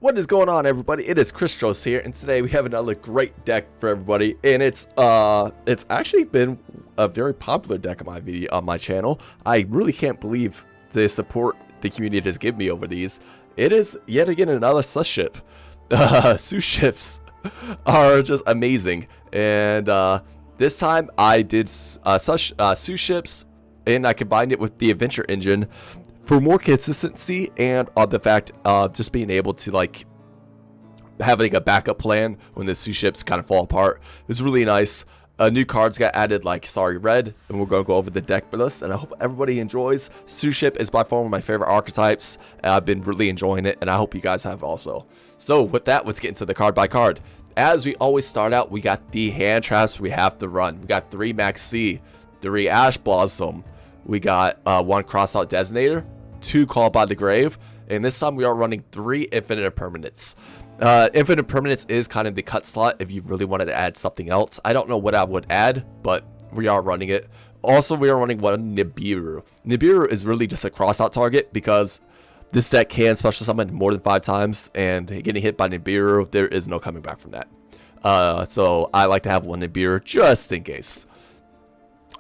What is going on, everybody? It is Christos here, and today we have another great deck for everybody. And it's actually been a very popular deck on my channel. I really can't believe the support the community has given me over these. It is yet again another Suship. Suships are just amazing, and this time I did Suships, and I combined it with the Adventure Engine for more consistency and on the fact of just being able to like having a backup plan when the Suships kind of fall apart. It's really nice. New cards got added like Sorry Red, and we're going to go over the deck list, and I hope everybody enjoys. Suship is by far one of my favorite archetypes, and I've been really enjoying it, and I hope you guys have also. So with that, let's get into the card by card. As we always start out, we got the hand traps we have to run. We got 3 Max C, 3 Ash Blossom, we got 1 Crossout Designator, 2 Call by the Grave, and this time we are running 3 Infinite Permanents. Infinite Permanents is kind of the cut slot if you really wanted to add something else. I don't know what I would add, but we are running it. Also, we are running 1 Nibiru. Nibiru is really just a crossout target because this deck can special summon more than 5 times, and getting hit by Nibiru, there is no coming back from that. So I like to have 1 Nibiru just in case.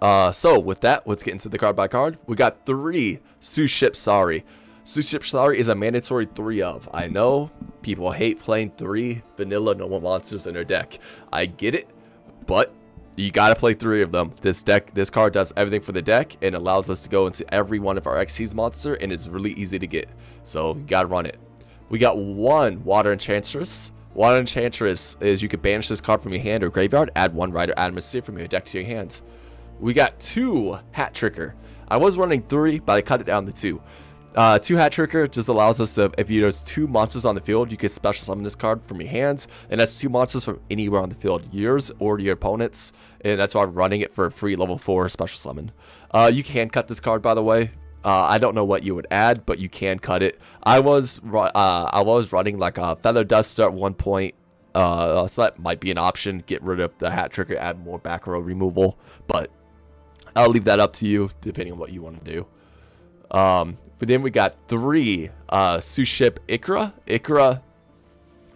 So with that, let's get into the card by card. We got 3 Suship Sorry. Suship Sorry is a mandatory 3 of. I know people hate playing 3 vanilla normal monsters in their deck. I get it, but you gotta play 3 of them. This card does everything for the deck and allows us to go into every one of our XC's monster, and it's really easy to get. So you gotta run it. We got 1 Water Enchantress. Water Enchantress is you can banish this card from your hand or graveyard, add 1 Rider Atmosphere from your deck to your hands. We got 2 Hat Tricker. I was running 3, but I cut it down to 2. 2 Hat Tricker just allows us to, if there's 2 monsters on the field, you can special summon this card from your hands, and that's 2 monsters from anywhere on the field, yours or your opponent's, and that's why I'm running it for a free level 4 special summon. You can cut this card, by the way. I don't know what you would add, but you can cut it. I was running like a Feather Duster at one point, so that might be an option. Get rid of the Hat Tricker, add more back row removal, but I'll leave that up to you depending on what you want to do. But then we got 3 Suship Ikra. Ikra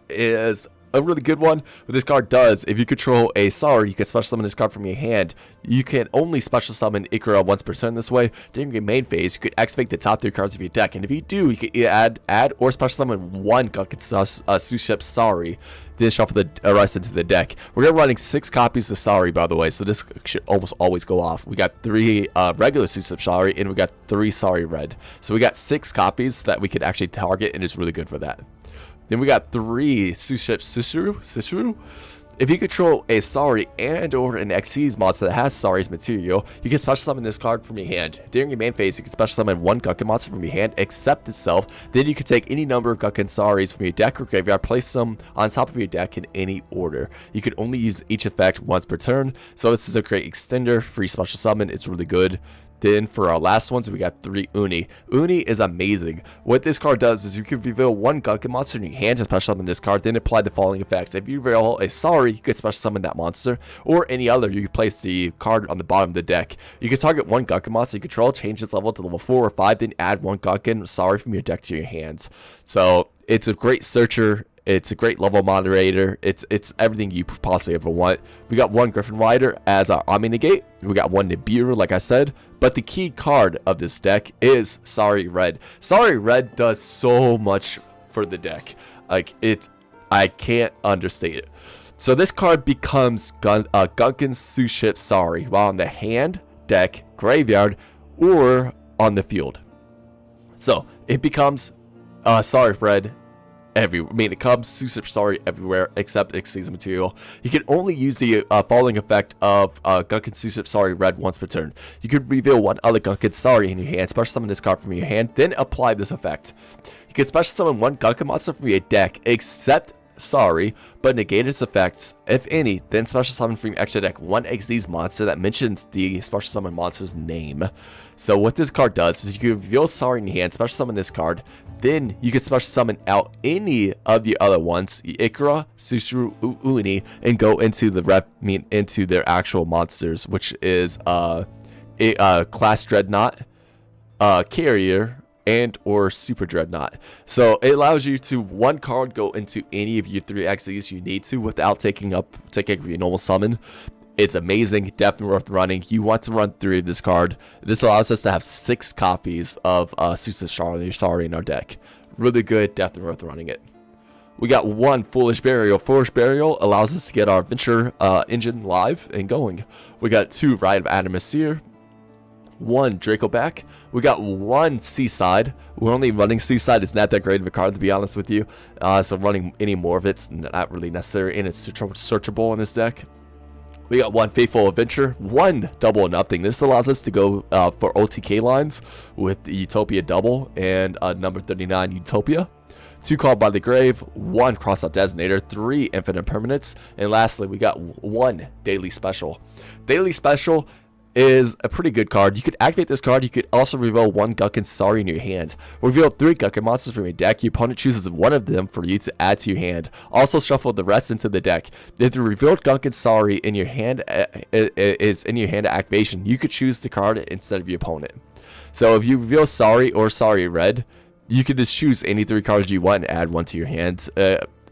is a really good one. What this card does, if you control a Sorry, you can special summon this card from your hand. You can only special summon Ikra once per turn this way. During your main phase, you could activate the top 3 cards of your deck, and if you do, you can either add or special summon 1 Suship Sorry. Then shuffle the rest into the deck. We're running 6 copies of Sorry, by the way, so this should almost always go off. We got 3 regular Suship Sorry, and we got 3 Sorry Red. So we got 6 copies that we could actually target, and it's really good for that. Then we got 3 Suship Sisuru. If you control a Sorry and or an Xyz monster that has Sorry's material, you can special summon this card from your hand. During your main phase, you can special summon 1 Gunkin monster from your hand, except itself. Then you can take any number of Gunkin Sorries from your deck or graveyard, place them on top of your deck in any order. You can only use each effect once per turn, so this is a great extender, free special summon. It's really good. Then for our last ones, we got 3 Uni. Uni is amazing. What this card does is you can reveal 1 Gunkin monster in your hand to special summon this card, then apply the following effects. If you reveal a Sorry, you can special summon that monster, or any other, you can place the card on the bottom of the deck. You can target 1 Gunkin monster you control, change its level to level 4 or 5, then add 1 Gunkin Sorry from your deck to your hands. So it's a great searcher. It's a great level moderator. It's everything you possibly ever want. We got 1 Griffin Rider as our Omni Negate. We got 1 Nibiru, like I said. But the key card of this deck is Sorry Red. Sorry Red does so much for the deck. Like, I can't understate it. So this card becomes Gunkin Suship Sorry while on the hand, deck, graveyard, or on the field. So it becomes Sorry Red. It comes Suship Sorry everywhere except Xyz material. You can only use the following effect of Gunkin Suship Sorry Red once per turn. You can reveal 1 other Gunkin Sorry in your hand, special summon this card from your hand, then apply this effect. You can special summon 1 Gunkin monster from your deck except Sorry, but negate its effects, if any, then special summon from your extra deck 1 Xyz monster that mentions the special summon monster's name. So what this card does is you can reveal Sorry in your hand, special summon this card, then you can special summon out any of the other ones, Ikra, Susuru, Uni, and go into into their actual monsters, which is Class Dreadnought, Carrier, and or Super Dreadnought. So it allows you to one card go into any of your 3 XEs you need to without taking your normal summon. It's amazing, definitely worth running. You want to run 3 of this card. This allows us to have 6 copies of Suship in our deck. Really good, definitely worth running it. We got 1 Foolish Burial. Foolish Burial allows us to get our Adventure engine live and going. We got 2 Rite of Adamasier, 1 Draco back. We got 1 Seaside. We're only running Seaside. It's not that great of a card, to be honest with you. So running any more of it's not really necessary, and it's searchable in this deck. We got 1 Faithful Adventure, 1 Double or Nothing. This allows us to go for OTK lines with the Utopia Double and number 39 Utopia. 2 Called by the Grave, 1 Crossout Designator, 3 Infinite Permanents, and lastly we got 1 Daily Special. Daily Special is a pretty good card. You could activate this card. You could also reveal 1 Gunkin Sari in your hand. Reveal 3 Gunkin monsters from your deck. Your opponent chooses one of them for you to add to your hand. Also shuffle the rest into the deck. If the revealed Gunkin Sari in your hand is in your hand at activation, you could choose the card instead of your opponent. So if you reveal Sari or Sari Red, you could just choose any 3 cards you want and add 1 to your hand.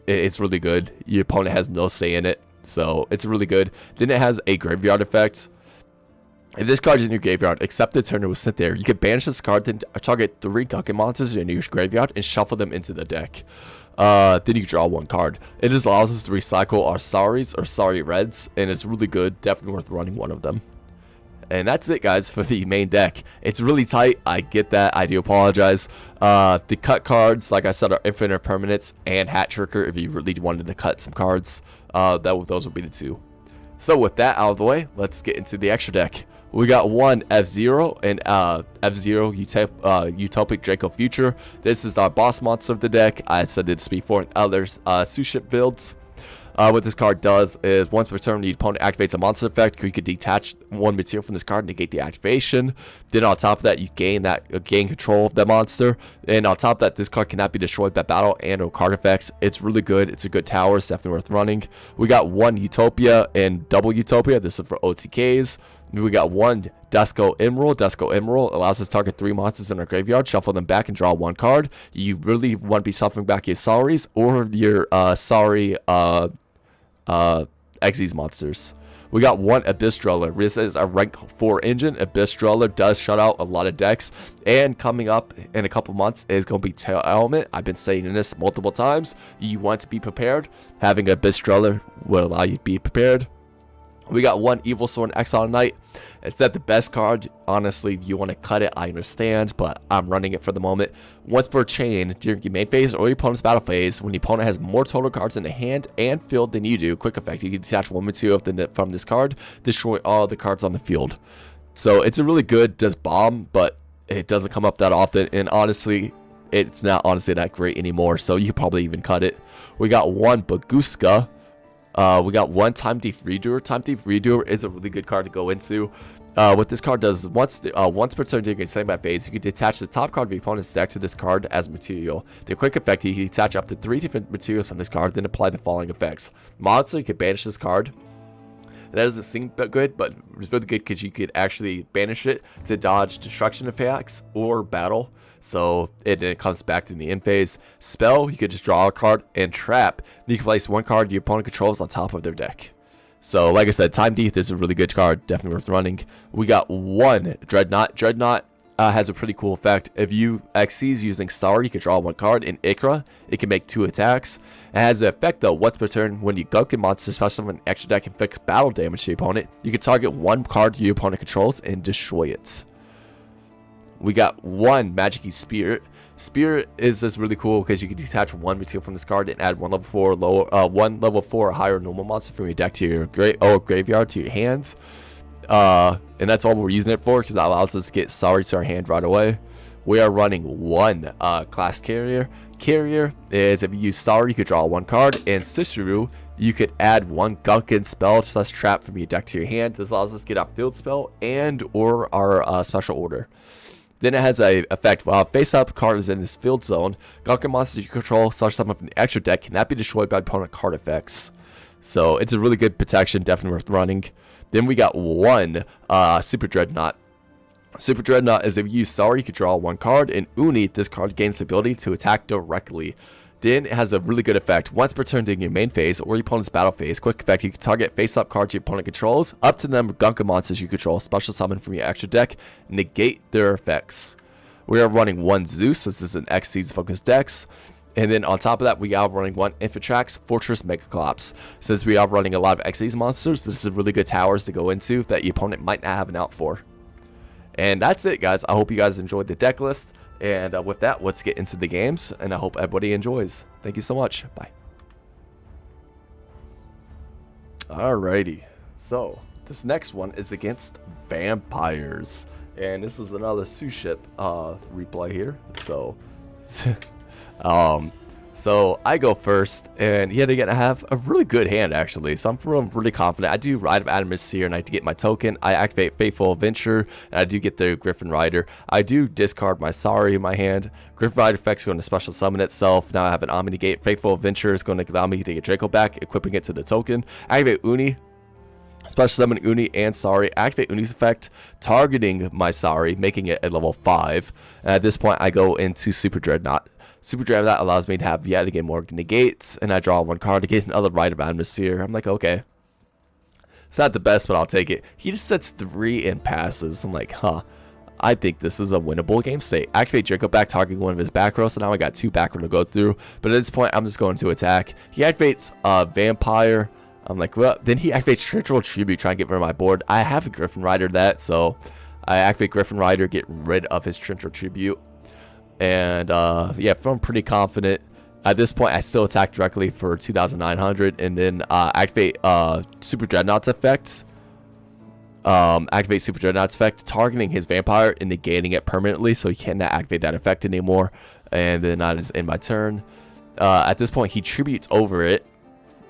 It's really good. Your opponent has no say in it, so it's really good. Then it has a graveyard effect. If this card is in your graveyard, except the turn it was sent there, you can banish this card, then target 3 Gunkin monsters in your graveyard and shuffle them into the deck. Then you can draw 1 card. It just allows us to recycle our Saris or Sari Reds, and it's really good. Definitely worth running 1 of them. And that's it, guys, for the main deck. It's really tight. I get that. I do apologize. The cut cards, like I said, are Infinite Permanents and Hat Tricker if you really wanted to cut some cards. Those would be the 2. So with that out of the way, let's get into the extra deck. We got 1 F-Zero and F-Zero Utopic Draco Future. This is our boss monster of the deck. I said this before in other Suship builds. What this card does is once per turn, the opponent activates a monster effect. You could detach 1 material from this card and negate the activation. Then on top of that, you gain control of the monster. And on top of that, this card cannot be destroyed by battle and or card effects. It's really good. It's a good tower. It's definitely worth running. We got 1 Utopia and double Utopia. This is for OTKs. We got 1 Desco Emerald. Desco Emerald allows us to target 3 monsters in our graveyard, shuffle them back, and draw 1 card. You really want to be shuffling back your Saris or your Sari Xyz monsters. We got 1 Abyss Dweller. This is a rank 4 engine. Abyss Dweller does shut out a lot of decks, and coming up in a couple months is going to be Tail Element. I've been saying this multiple times. You want to be prepared. Having Abyss Dweller will allow you to be prepared. We got 1 Evil Sword and Exile Knight. It's not the best card. Honestly, if you want to cut it, I understand, but I'm running it for the moment. Once per chain, during your main phase or your opponent's battle phase, when your opponent has more total cards in the hand and field than you do, quick effect, you can detach 1 material from this card, destroy all the cards on the field. So it's a really good, does bomb, but it doesn't come up that often, and honestly, it's not honestly that great anymore, so you could probably even cut it. We got 1 Baguska. We got 1 Time Thief Redoer. Time Thief Redoer is a really good card to go into. What this card does, once per turn during your standby phase, you can detach the top card of your opponent's deck to this card as material. The quick effect, you can detach up to 3 different materials on this card, then apply the following effects. Monster, you can banish this card. That doesn't seem good, but it's really good because you could actually banish it to dodge destruction effects or battle. So it comes back to the end phase. Spell, you could just draw a card, and trap, you can place 1 card your opponent controls on top of their deck. So like I said, Time Thief is a really good card, definitely worth running. We got 1 Dreadnought. Dreadnought has a pretty cool effect. If you XCs using Star, you can draw 1 card. In Ikra, it can make 2 attacks. It has the effect though, once per turn, when you Gunkin monster special an extra deck inflicts battle damage to your opponent, you can target 1 card your opponent controls and destroy it. We got 1 Magic-y Spirit. Spirit is just really cool because you can detach 1 material from this card and add 1 level 4 or higher normal monster from your deck to your graveyard to your hands. And that's all we're using it for because that allows us to get Sari to our hand right away. We are running 1 class carrier. Carrier is if you use Sari, you could draw 1 card, and Cicero, you could add 1 Gunkin spell / trap from your deck to your hand. This allows us to get our field spell and or our special order. Then it has a effect. While face-up card is in this field zone, Gunkin monsters you control / summon from the extra deck cannot be destroyed by opponent card effects. So it's a really good protection, definitely worth running. Then we got 1 Super Dreadnought. Super Dreadnought is if you use Sorry, you can draw 1 card, and Uni, this card gains the ability to attack directly. Then it has a really good effect. Once per turn during your main phase or your opponent's battle phase, quick effect, you can target face-up cards your opponent controls, up to the number of Gunka monsters you control, special summon from your extra deck, negate their effects. We are running 1 Zeus, this is an Xyz focused dex. And then on top of that, we are running 1 Infitrax Fortress Megaclops. Since we are running a lot of Xyz monsters, this is really good towers to go into that your opponent might not have an out for. And that's it, guys. I hope you guys enjoyed the deck list. And with that, let's get into the games, and I hope everybody enjoys. Thank you so much. Bye. Alrighty, so this next one is against vampires, and this is another Suship replay here. So, so I go first, and yet again I have a really good hand actually. So I'm feeling really confident. I do Ride of Animus here, and I get my token. I activate Faithful Adventure, and I do get the Griffin Rider. I do discard my Sorry in my hand. Griffin Rider effect's going to special summon itself. Now I have an Omni Negate. Faithful Adventure is going to allow me to get Draco back, equipping it to the token. Activate Uni. Special summon Uni and Sorry. Activate Uni's effect, targeting my Sorry, making it a level 5. And at this point, I go into Super Dreadnought. Super Dreadnought allows me to have yet again more negates, and I draw 1 card to get another Rite of Atmosphere. I'm like, okay. It's not the best, but I'll take it. He just sets 3 and passes. I'm like, huh. I think this is a winnable game state. Activate Draco back, targeting 1 of his back rows, so now I got 2 back row to go through. But at this point, I'm just going to attack. He activates Vampire. I'm like, well, then he activates Trivial Tribute, trying to get rid of my board. I have a Griffin Rider that, so I activate Griffin Rider, get rid of his Trivial Tribute. And yeah, feeling pretty confident. At this point, I still attack directly for 2,900, and then activate Super Dreadnought's effect. Activate Super Dreadnought's effect, targeting his vampire and negating it permanently, so he cannot activate that effect anymore. And then that is in my turn. At this point, he tributes over it.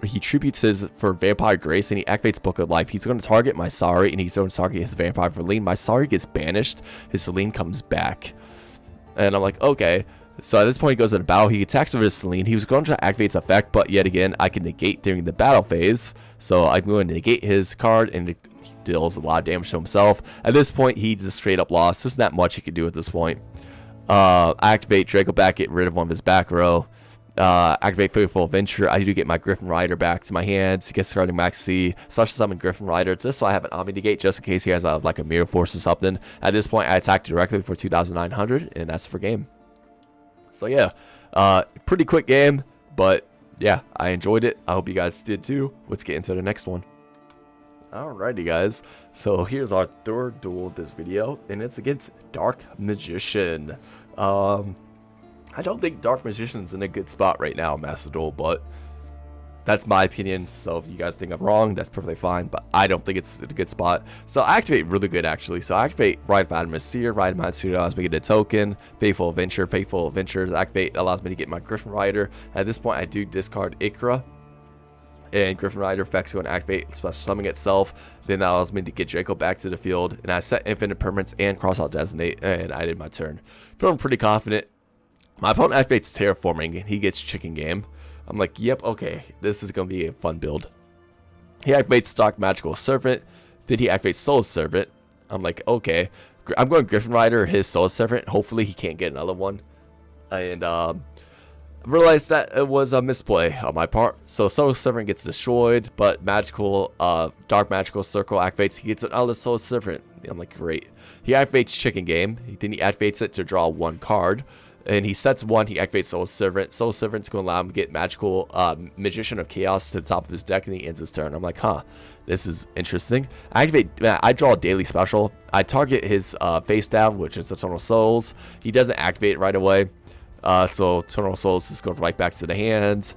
He tributes his for Vampire Grace, and he activates Book of Life. He's going to target my Sorry, and he's going to target his Vampire for Lean. My Sorry gets banished. His Celine comes back. And I'm like, okay. So at this point, he goes into battle. He attacks over his Celine. He was going to activate its effect, but yet again, I can negate during the battle phase. So I'm going to negate his card, and it deals a lot of damage to himself. At this point, he just straight up lost. There's not much he can do at this point. Activate Draco back, get rid of 1 of his back row. Activate Faithful Adventure. I do get my Griffin Rider back to my hands. He gets starting Max C. Special summon Griffin Rider. Just so I have an Omni Negate, just in case he has like a Mirror Force or something. At this point, I attack directly for 2,900, and that's for game. So yeah, pretty quick game, but yeah, I enjoyed it. I hope you guys did too. Let's get into the next one. Alrighty, guys. So here's our third duel of this video, and it's against Dark Magician. I don't think Dark Magician's in a good spot right now, Master Duel, but that's my opinion. So if you guys think I'm wrong, that's perfectly fine, but I don't think it's in a good spot. So I activate really good, actually. So I activate Rite of Atmosphere. Rite of Atmosphere allows me to get a token. Faithful Adventure. Faithful Adventures activate allows me to get my Griffin Rider. At this point, I do discard Ikra. And Griffin Rider effects go and activate special summoning itself. Then that allows me to get Draco back to the field. And I set Infinite Permanence and Cross Out Designate, and I did my turn. Feeling pretty confident. My opponent activates Terraforming, and he gets Chicken Game. I'm like, yep, okay, this is going to be a fun build. He activates Stock Magical Servant. Then he activates Soul Servant. I'm like, okay. I'm going Griffin Rider, his Soul Servant. Hopefully he can't get another one. And I realized that it was a misplay on my part. So Soul Servant gets destroyed, but Dark Magical Circle activates. He gets another Soul Servant. I'm like, great. He activates Chicken Game. Then he activates it to draw 1 card. And he sets 1, he activates Soul Servant. Soul Servant's going to allow him to get Magical Magician of Chaos to the top of his deck, and he ends his turn. I'm like, huh, this is interesting. I draw a daily special. I target his face down, which is Eternal Souls. He doesn't activate right away. So Eternal Souls is going right back to the hands.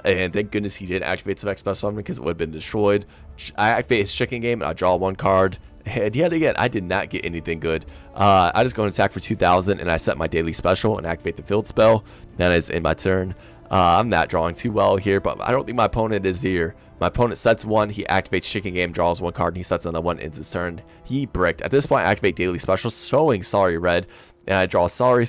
And thank goodness he didn't activate some special summon because it would have been destroyed. I activate his Chicken Game, and I draw 1 card. And yet again, I did not get anything good. I just go and attack for 2,000, and I set my daily special and activate the field spell. That is in my turn. I'm not drawing too well here, but I don't think my opponent is here. My opponent sets 1, he activates Chicken Game, draws 1 card, and he sets another 1, ends his turn. He bricked. At this point, I activate daily special, showing Sorry Red, and I draw Sorry,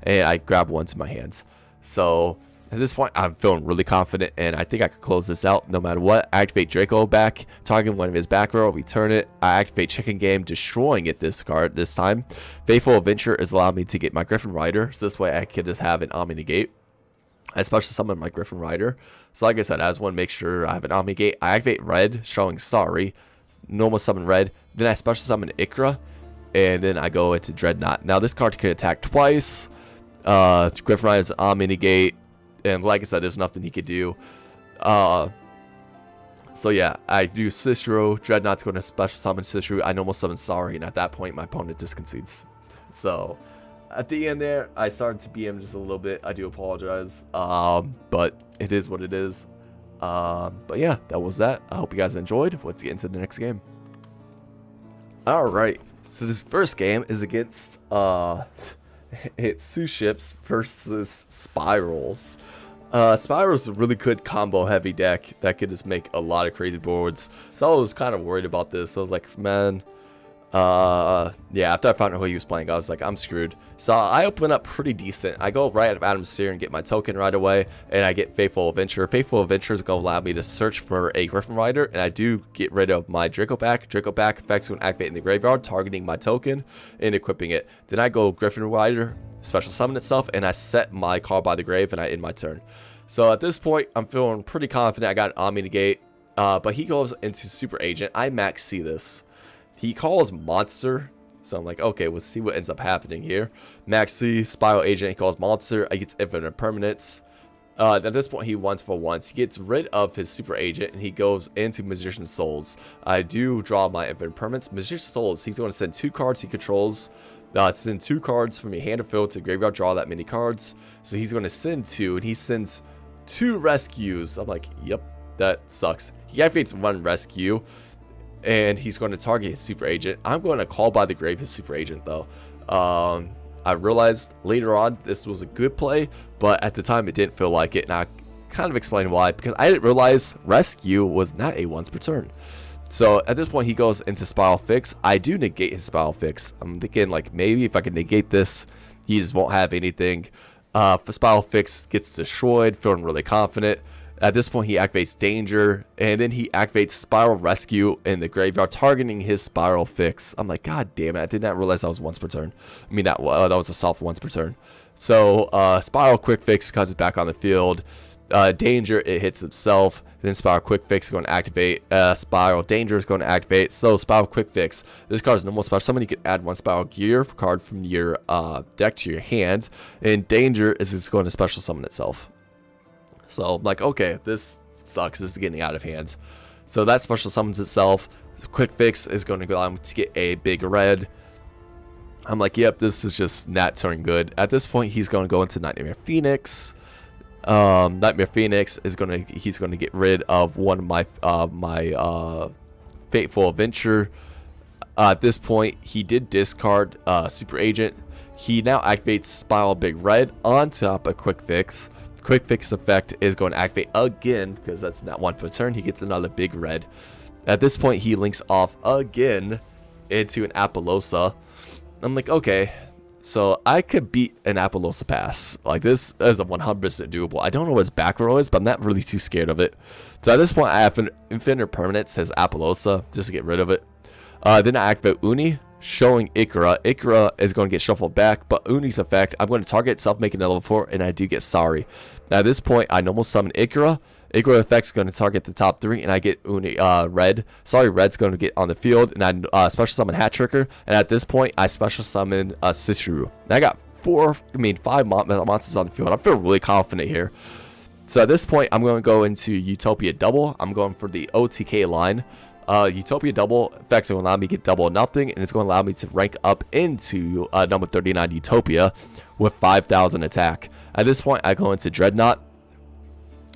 and I grab 1 to my hands. So At this point, I'm feeling really confident, and I think I could close this out no matter what. I activate Draco back, targeting one of his back row, return it. I activate Chicken Game, destroying it this card this time. Faithful Adventure is allowing me to get my Griffin Rider, so this way I can just have an Omni Negate. I special summon my Griffin Rider. So like I said, I just want to make sure I have an Omni Negate. I activate Red, showing Sorry. Normal summon Red. Then I special summon Ikra, and then I go into Dreadnought. Now this card can attack twice. Griffin Rider is Omni Negate. And like I said, there's nothing he could do. So yeah, I do Cicero. Dreadnought's going to special summon Cicero. I normal summon Sorry, and at that point, my opponent just concedes. So at the end there, I started to BM just a little bit. I do apologize. But it is what it is. But yeah, that was that. I hope you guys enjoyed. Let's get into the next game. Alright, so this first game is against it's Suships versus Spyrals. Spyral's a really good combo heavy deck that could just make a lot of crazy boards. So I was kind of worried about this. I was like, man, yeah, after I found out who he was playing, I was like, I'm screwed. So I open up pretty decent. I go right at Adam's Seer and get my token right away, and I get Faithful Adventure. Faithful Adventure is going to allow me to search for a Griffin Rider, and I do get rid of my Draco back. Draco back effects going to activate in the graveyard, targeting my token and equipping it. Then I go Griffin Rider, special summon itself, and I set my card by the grave, and I end my turn. So at this point, I'm feeling pretty confident. I got an Omni Negate, but he goes into Super Agent. I max see this. He calls Monster, so I'm like, okay, we'll see what ends up happening here. Max C, Spiral Agent, he calls Monster. I gets Infinite Permanence. At this point, he wants for once. He gets rid of his Super Agent, and he goes into Magician's Souls. I do draw my Infinite Permanence. Magician's Souls, he's going to send 2 cards he controls. Send 2 cards from your hand or field to graveyard, draw that many cards. So he's going to send 2, and he sends 2 rescues. I'm like, yep, that sucks. He activates 1 rescue, and he's going to target his Super Agent. I'm going to call by the grave his Super Agent, though. I realized later on this was a good play, but at the time it didn't feel like it, and I kind of explained why, because I didn't realize rescue was not a once per turn. So at this point, he goes into Spiral Fix. I do negate his Spiral Fix. I'm thinking, like, maybe if I can negate this, he just won't have anything. For Spiral Fix gets destroyed, feeling really confident. At this point, he activates Danger, and then he activates Spiral Rescue in the graveyard, targeting his Spiral Fix. I'm like, God damn it, I did not realize that was once per turn. I mean, that was a soft once per turn. So, Spiral Quick Fix comes back on the field. Danger, it hits himself. Then Spiral Quick Fix is going to activate. Spiral Danger is going to activate. So, Spiral Quick Fix. This card is normal special. Somebody could add 1 Spiral Gear card from your deck to your hand. And Danger is just going to special summon itself. So I'm like, okay, this sucks. This is getting out of hand. So that special summons itself. Quick Fix is going to allow me to get a big red. I'm like, yep, this is just not turning good. At this point, he's going to go into Nightmare Phoenix. Nightmare Phoenix is he's going to get rid of one of my Fateful Adventure. At this point, he did discard Super Agent. He now activates Spiral Big Red on top of Quick Fix. Quick Fix effect is going to activate again, because that's not one per turn. He gets another big red. At this point, he links off again into an Apollosa. I'm like, okay, so I could beat an Apollosa pass. Like, this is a 100% doable. I don't know what his back row is, but I'm not really too scared of it. So at this point, I have an Infinite Permanence as Apollosa just to get rid of it. Then I activate Uni, showing Ikra. Ikra is going to get shuffled back, but Uni's effect, I'm going to target itself, making it level 4, and I do get Sorry. Now at this point, I normal summon Ikra. Ikra effect is going to target the top 3, and I get Uni Red. Sorry, Red's going to get on the field, and I special summon Hat Tricker. And at this point, I special summon Cicero. Now I got 5 monsters on the field. I feel really confident here. So at this point, I'm going to go into Utopia Double. I'm going for the OTK line. Utopia Double effects will allow me to get double nothing, and it's going to allow me to rank up into number 39 Utopia with 5,000 attack. At this point, I go into Dreadnought.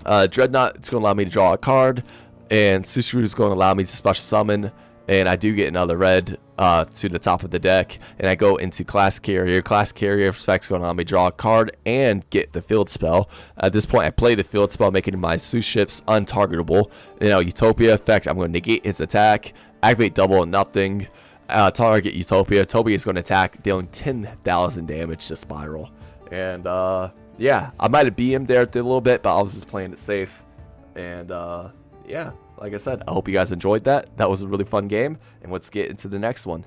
Dreadnought, it's going to allow me to draw a card, and Cicero is going to allow me to special summon, and I do get another red to the top of the deck, and I go into Class Carrier. Class Carrier effect is going to allow me to draw a card and get the field spell. At this point, I play the field spell, making my Suships untargetable. You know, Utopia effect, I'm going to negate its attack, activate double nothing, target Utopia. Utopia is going to attack, dealing 10,000 damage to Spiral. And yeah, I might have BM'd there a little bit, but I was just playing it safe. And yeah, like I said, I hope you guys enjoyed that. That was a really fun game, and let's get into the next one.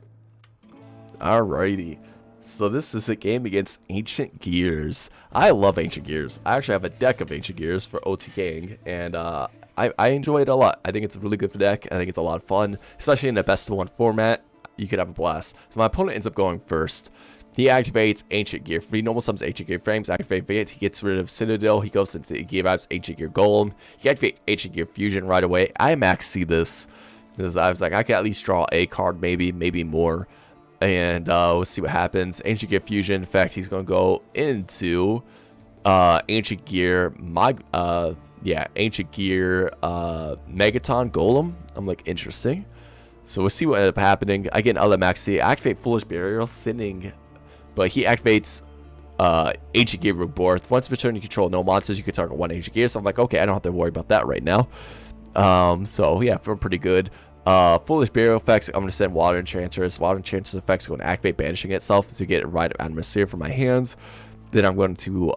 Alrighty. So this is a game against Ancient Gears. I love Ancient Gears. I actually have a deck of Ancient Gears for OTKing, and I enjoy it a lot. I think it's a really good deck. I think it's a lot of fun, especially in the best of one format. You could have a blast. So my opponent ends up going first. He activates Ancient Gear. He normal summons Ancient Gear Frames. Activate he gets rid of Citadel. He goes into gives Ancient Gear Golem. He activates Ancient Gear Fusion right away. I max see this because I was like, I can at least draw a card, maybe more. And we'll see what happens. Ancient Gear Fusion. In fact, he's going to go into Ancient Gear Ancient Gear Megaton Golem. I'm like, interesting. So we'll see what ended up happening. Again, I'll let Max see. Activate Foolish Burial, sitting, but he activates Ancient Gear Rebirth. Once per turn you control no monsters, you can target one Ancient Gear. So I'm like, okay, I don't have to worry about that right now. So yeah, feeling pretty good. Foolish Burial effects, I'm going to send Water Enchantress. Water Enchantress effects are going to activate Banishing itself to get Rite of Animaseer from my hands. Then I'm going to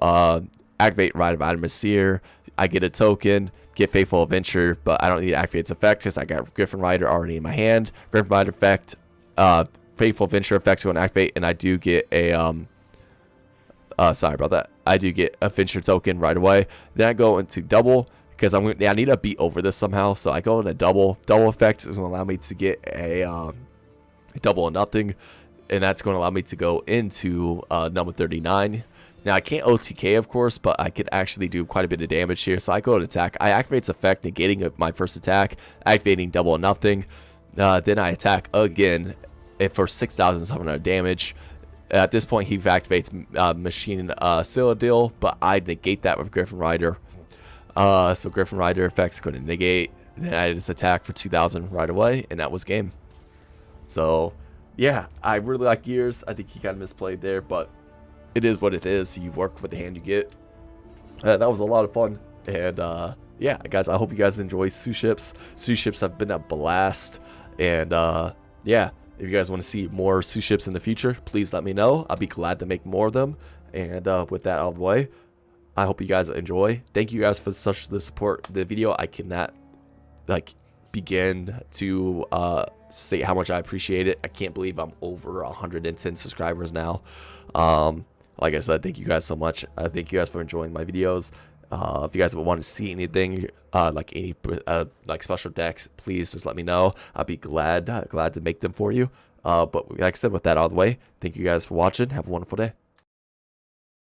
activate Rite of Animaseer. I get a token, get Faithful Adventure, but I don't need to activate its effect because I got Griffin Rider already in my hand. Griffin Rider effect, Faithful Adventure effects are going to activate, and I do get a sorry about that. I do get a Adventure token right away. Then I go into double because I need to beat over this somehow. So I go into double effect is going to allow me to get a double or nothing, and that's going to allow me to go into number 39. Now, I can't OTK, of course, but I could actually do quite a bit of damage here. So I go to attack. I activate its effect, negating my first attack, activating double or nothing. Then I attack again for 6,700 damage. At this point, he activates Machine Citadel, but I negate that with Griffin Rider. So Griffin Rider effects going to negate. Then I just attack for 2,000 right away, and that was game. So, yeah, I really like Gears. I think he kind of misplayed there, but it is what it is. You work with the hand you get. That was a lot of fun. And yeah, guys, I hope you guys enjoy Suships. Suships have been a blast. And yeah, if you guys want to see more Suships in the future, please let me know. I'll be glad to make more of them. And with that out of the way, I hope you guys enjoy. Thank you guys for such the support. The video, I cannot begin to say how much I appreciate it. I can't believe I'm over 110 subscribers now. Like I said, thank you guys so much. Thank you guys for enjoying my videos. If you guys want to see anything like any special decks, please just let me know. I'll be glad to make them for you. But like I said, with that out of the way, thank you guys for watching. Have a wonderful day.